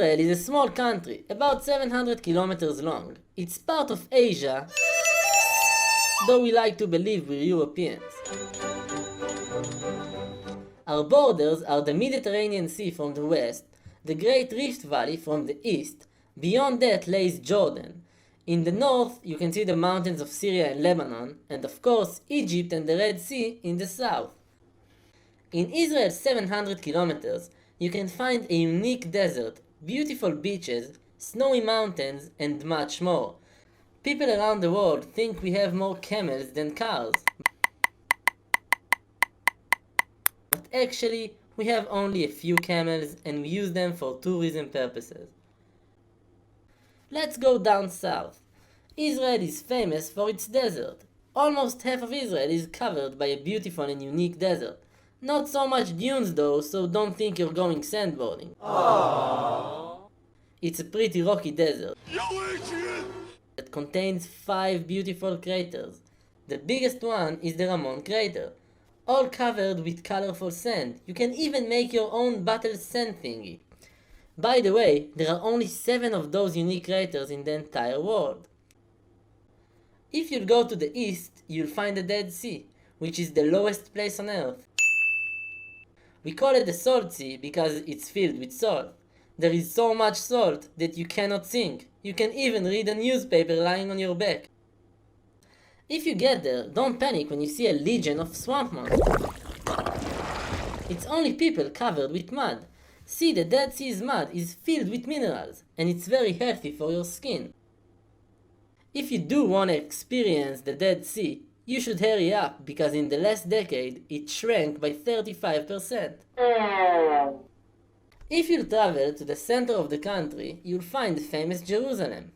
Israel is a small country, about 700 kilometers long. It's part of Asia, though we like to believe we're Europeans. Our borders are the Mediterranean Sea from the west, the Great Rift Valley from the east. Beyond that lays Jordan. In the north, you can see the mountains of Syria and Lebanon, and of course Egypt and the Red Sea in the south. In Israel's 700 kilometers, you can find a unique desert, beautiful beaches, snowy mountains, and much more. People around the world think we have more camels than cars. But actually, we have only a few camels and we use them for tourism purposes. Let's go down south. Israel is famous for its desert. Almost half of Israel is covered by a beautiful and unique desert. Not so much dunes though, so don't think you're going sandboarding. Aww. It's a pretty rocky desert that contains 5 beautiful craters. The biggest one is the Ramon crater, all covered with colorful sand. You can even make your own battle sand thingy. By the way, there are only 7 of those unique craters in the entire world. If you go to the east, you'll find the Dead Sea, which is the lowest place on earth. We call it the Salt Sea because it's filled with salt. There is so much salt that you cannot sink. You can even read a newspaper lying on your back. If you get there, don't panic when you see a legion of swamp monsters. It's only people covered with mud. See, the Dead Sea's mud is filled with minerals, and it's very healthy for your skin. If you do want to experience the Dead Sea, you should hurry up because in the last decade it shrank by 35%. If you travel to the center of the country, you'll find the famous Jerusalem.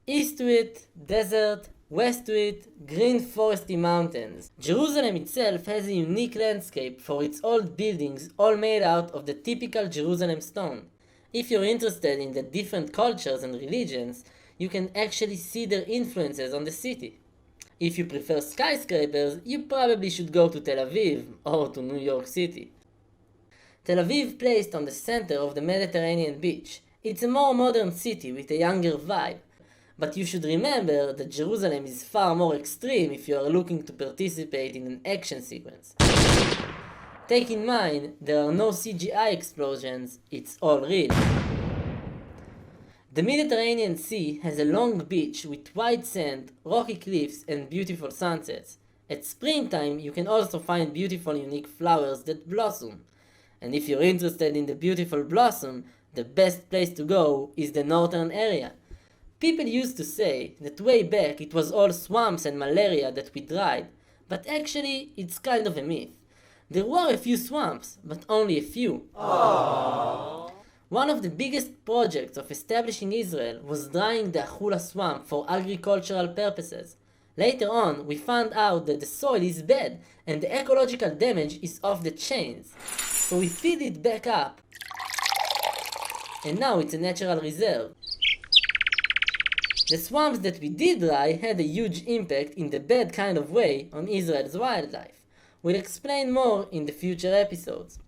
East to it, desert, west to it, green foresty mountains. Jerusalem itself has a unique landscape for its old buildings all made out of the typical Jerusalem stone. If you're interested in the different cultures and religions, you can actually see their influences on the city. If you prefer skyscrapers, you probably should go to Tel Aviv or to New York City. Tel Aviv placed on the center of the Mediterranean beach. It's a more modern city with a younger vibe. But you should remember that Jerusalem is far more extreme if you are looking to participate in an action sequence. Take in mind, there are no CGI explosions, it's all real. The Mediterranean Sea has a long beach with white sand, rocky cliffs, and beautiful sunsets. At springtime, you can also find beautiful unique flowers that blossom. And if you're interested in the beautiful blossom, the best place to go is the northern area. People used to say that way back it was all swamps and malaria that we dried, but actually it's kind of a myth. There were a few swamps, but only a few. Aww. One of the biggest projects of establishing Israel was drying the Achula swamp for agricultural purposes. Later on, we found out that the soil is bad and the ecological damage is off the chains. So we filled it back up, and now it's a natural reserve. The swamps that we did dry had a huge impact in the bad kind of way on Israel's wildlife. We'll explain more in the future episodes.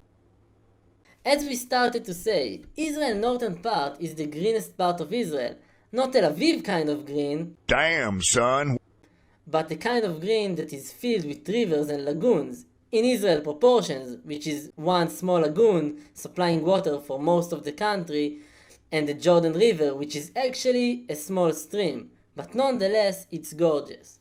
As we started to say, Israel's northern part is the greenest part of Israel. Not Tel Aviv kind of green. Damn, son. But the kind of green that is filled with rivers and lagoons. In Israel proportions, which is one small lagoon supplying water for most of the country, and the Jordan River, which is actually a small stream, but nonetheless it's gorgeous.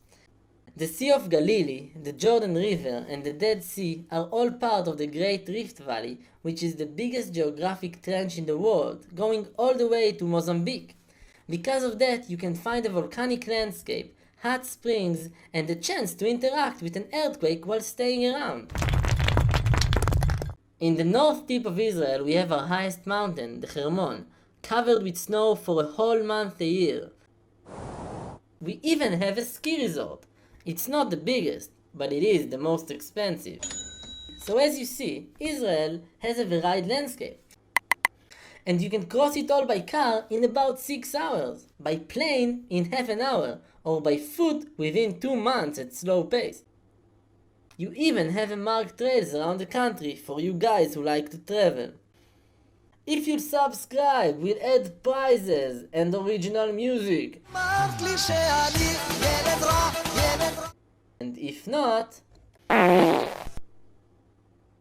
The Sea of Galilee, the Jordan River, and the Dead Sea are all part of the Great Rift Valley, which is the biggest geographic trench in the world, going all the way to Mozambique. Because of that, you can find a volcanic landscape, hot springs, and the chance to interact with an earthquake while staying around. In the north tip of Israel, we have our highest mountain, the Hermon, covered with snow for a whole month a year. We even have a ski resort. It's not the biggest, but it is the most expensive. So as you see, Israel has a varied landscape. And you can cross it all by car in about 6 hours, by plane in half an hour, or by foot within 2 months at slow pace. You even have marked trails around the country for you guys who like to travel. If you subscribe, we'll add prizes and original music. And if not...